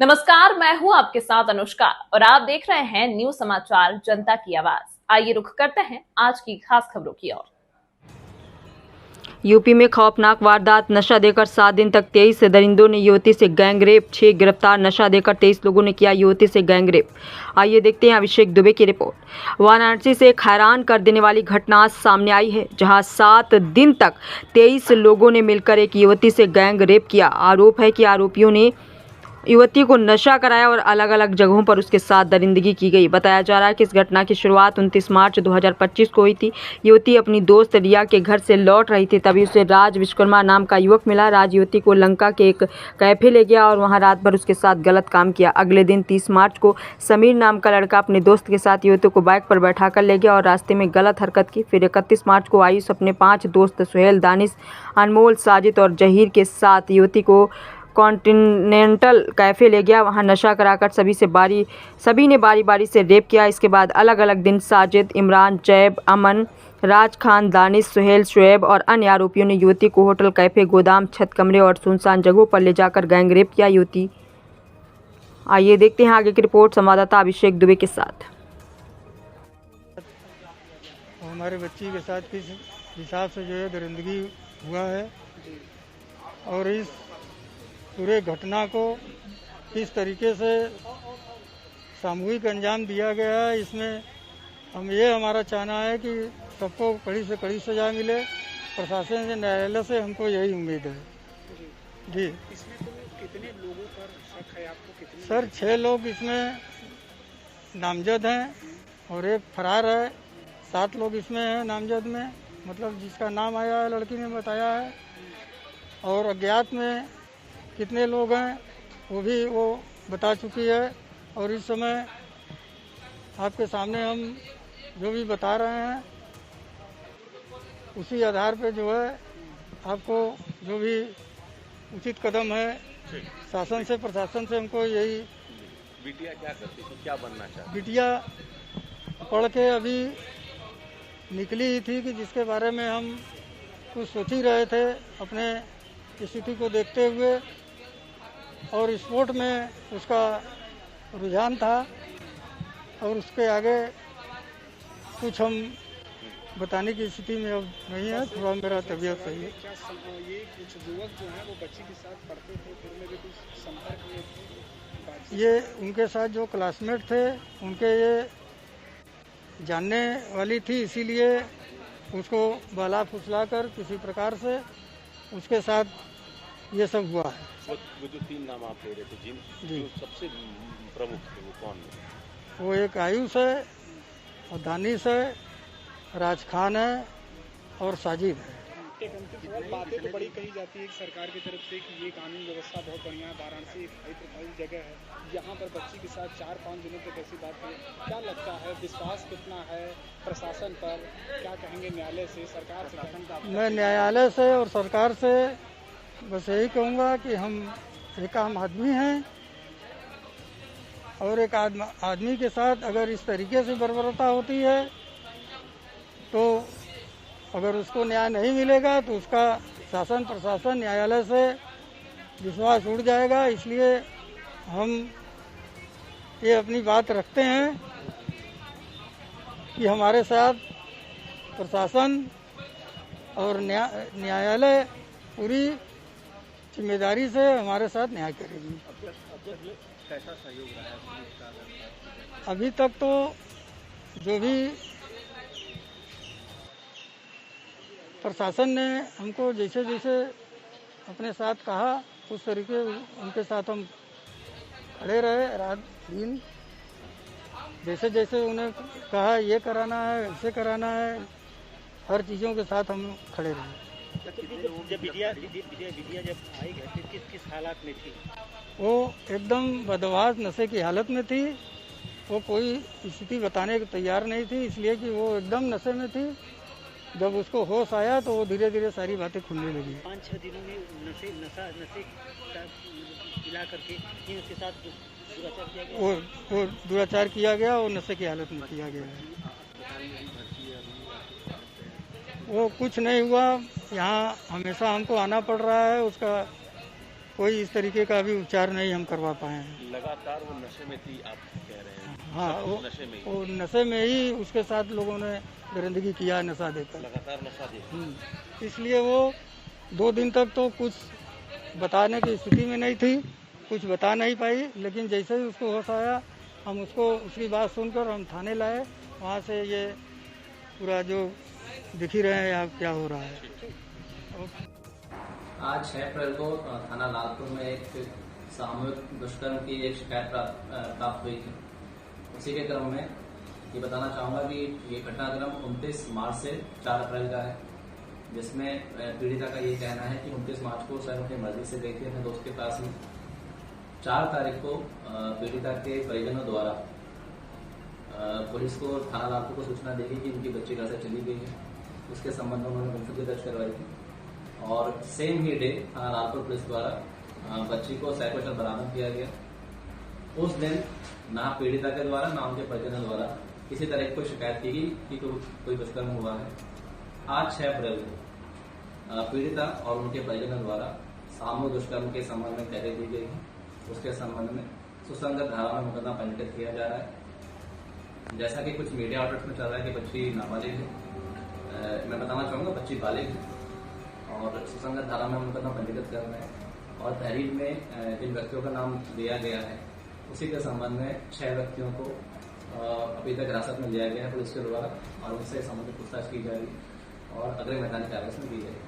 नमस्कार, मैं हूं आपके साथ अनुष्का और आप देख रहे हैं न्यूज समाचार जनता की आवाज। आइए रुख करते हैं आज की खास खबरों की ओर। यूपी में खौफनाक वारदात, नशा देकर 7 दिन तक 23 दरिंदों ने युवती से गैंगरेप, 6 गिरफ्तार। नशा देकर 23 लोगों ने किया युवती से गैंगरेप। आइए देखते हैं अभिषेक दुबे की रिपोर्ट। वाराणसी से एक हैरान कर देने वाली घटना सामने आई है, जहां 7 दिन तक 23 लोगों ने मिलकर एक युवती से गैंगरेप किया। आरोप है कि आरोपियों ने युवती को नशा कराया और अलग अलग जगहों पर उसके साथ दरिंदगी की गई। बताया जा रहा है कि इस घटना की शुरुआत 29 मार्च 2025 को हुई थी। युवती अपनी दोस्त रिया के घर से लौट रही थी, तभी उसे राज विश्वकर्मा नाम का युवक मिला। राज युवती को लंका के एक कैफे ले गया और वहां रात भर उसके साथ गलत काम किया। अगले दिन 30 मार्च को समीर नाम का लड़का अपने दोस्त के साथ युवती को बाइक पर बैठा कर ले गया और रास्ते में गलत हरकत की। फिर 31 मार्च को आयुष अपने 5 दोस्त सुहेल, दानिश, अनमोल, साजिद और जहीर के साथ युवती को कॉन्टिनेंटल कैफे ले गया। वहां नशा कराकर सभी ने बारी बारी से रेप किया। इसके बाद अलग अलग दिन साजिद, इमरान, जैब, अमन, राज खान, दानिश, सुहेल, शुएब और अन्य आरोपियों ने युवती को होटल, कैफे, गोदाम, छत, कमरे और सुनसान जगहों पर ले जाकर गैंगरेप किया युवती। आइए देखते हैं आगे की रिपोर्ट संवाददाता अभिषेक दुबे के साथ। हमारे बच्ची के साथ किस हिसाब से जो है दरिंदगी हुआ है और इस पूरे घटना को किस तरीके से सामूहिक अंजाम दिया गया है, इसमें हमारा चाहना है कि सबको कड़ी से कड़ी सजा मिले। प्रशासन से, न्यायालय से हमको यही उम्मीद है जी। इसमें तो कितने लोगों पर शक है आपको? कितने? सर 6 लोग इसमें नामजद हैं और एक फरार है। 7 लोग इसमें हैं नामजद में, मतलब जिसका नाम आया है लड़की ने बताया है। और अज्ञात में कितने लोग हैं वो बता चुकी है। और इस समय आपके सामने हम जो भी बता रहे हैं उसी आधार पे जो है आपको जो भी उचित कदम है शासन से, प्रशासन से हमको यही। बिटिया क्या करती थी, क्या बनना चाहती? बिटिया पढ़ के अभी निकली ही थी कि जिसके बारे में हम कुछ सोच ही रहे थे अपने स्थिति को देखते हुए, और स्पोर्ट में उसका रुझान था और उसके आगे कुछ हम बताने की स्थिति में अब नहीं है। थोड़ा मेरा तबीयत सही है। क्या ये कुछ युवक जो हैं वो बच्ची के साथ पढ़ते थे, फिर में भी कुछ संपर्क में थे? ये उनके साथ जो क्लासमेट थे उनके ये जानने वाली थी, इसीलिए उसको बहला फुसला कर किसी प्रकार से उसके साथ ये सब हुआ है। वो जो 3 नाम आप ले रहे थे जी, जो सबसे प्रमुख थे वो कौन है? वो एक आयुष है और दानिश है, राज खान है और साजिद है। बातें तो बड़ी कही जाती है कि सरकार की तरफ से कि ये कानून व्यवस्था बहुत बढ़िया है, वाराणसी एक हाई प्रोफाइल जगह है, यहाँ पर बच्ची के साथ 4-5 दिनों तक ऐसी बात है। क्या लगता है, विश्वास कितना है प्रशासन पर? क्या कहेंगे न्यायालय से, सरकार से? मैं न्यायालय से और सरकार से बस यही कहूँगा कि हम एक आम आदमी हैं और एक आदमी के साथ अगर इस तरीके से बर्बरता होती है तो अगर उसको न्याय नहीं मिलेगा तो उसका शासन, प्रशासन, न्यायालय से विश्वास उड़ जाएगा। इसलिए हम ये अपनी बात रखते हैं कि हमारे साथ प्रशासन और न्यायालय पूरी जिम्मेदारी से हमारे साथ न्याय करेगी। कैसा सहयोग रहा है अभी तक? तो जो भी प्रशासन ने हमको जैसे जैसे अपने साथ कहा उस तरीके उनके साथ हम खड़े रहे, रात दिन जैसे जैसे उन्हें कहा ये कराना है, ऐसे कराना है, हर चीज़ों के साथ हम खड़े रहे। जब बिटिया जब आई घर पे किस हालात में थी? वो एकदम बदहवास नशे की हालत में थी। वो कोई स्थिति बताने को तैयार नहीं थी, इसलिए कि वो एकदम नशे में थी। जब उसको होश आया तो वो धीरे धीरे सारी बातें खुलने लगी। 5-6 दिनों में नशे का मिला करके उसके साथ दुराचार किया गया। वो दुराचार किया गया, वो नशे की हालत में किया गया है। वो कुछ नहीं हुआ, यहाँ हमेशा हमको आना पड़ रहा है। उसका कोई इस तरीके का भी उपचार नहीं हम करवा पाए हैं। लगातार वो नशे में थी, आप कह रहे हैं? हाँ, नशे में ही? वो नशे में ही उसके साथ लोगों ने दरिंदगी किया नशा देकर। लगातार नशा दे। इसलिए वो 2 दिन तक तो कुछ बताने की स्थिति में नहीं थी, कुछ बता नहीं पाई, लेकिन जैसे ही उसको होश आया हम उसको उसकी बात सुनकर हम थाने लाए। वहाँ से ये पूरा जो दिख ही रहे हैं आप क्या हो रहा है। आज 6 अप्रैल को थाना लालपुर में एक सामूहिक दुष्कर्म की एक शिकायत प्राप्त हुई थी। उसी के क्रम में ये बताना चाहूँगा कि ये घटनाक्रम 29 मार्च से 4 अप्रैल का है, जिसमें पीड़िता का ये कहना है कि 29 मार्च को सर अपनी मर्जी से गई थी अपने दोस्त के पास में। 4 तारीख को पीड़िता के परिजनों द्वारा पुलिस को थाना लालपुर को सूचना दी गई कि उनकी बच्ची घर से चली गई है। उसके संबंध में उन्होंने गुमशुदगी दर्ज करवाई थी और सेम ही डे थाना लालपुर पुलिस द्वारा बच्ची को सैकड़ों बरामद किया गया। उस दिन ना पीड़िता के द्वारा ना उनके परिजनों द्वारा किसी तरह की कोई शिकायत की गई कि कोई दुष्कर्म हुआ है। आज 6 अप्रैल को पीड़िता और उनके परिजनों द्वारा सामूहिक दुष्कर्म के संबंध में तहरीर दी गई है। उसके संबंध में सुसंगत धारा में मुकदमा पंजीकृत किया जा रहा है। जैसा कि कुछ मीडिया आउटलेट्स में चल रहा है कि बच्ची नाबालिग है, मैं बताना चाहूँगा बच्ची बालिग है और सुसंगत धारा में मुकदमा पंजीकृत करना है और तहरीर में जिन व्यक्तियों का नाम दिया गया है उसी के संबंध में 6 व्यक्तियों को अभी तक हिरासत में लिया गया है पुलिस के द्वारा और उनसे संबंधित पूछताछ की जाएगी और अगले मैदानी कार्रवाई की जाएगी।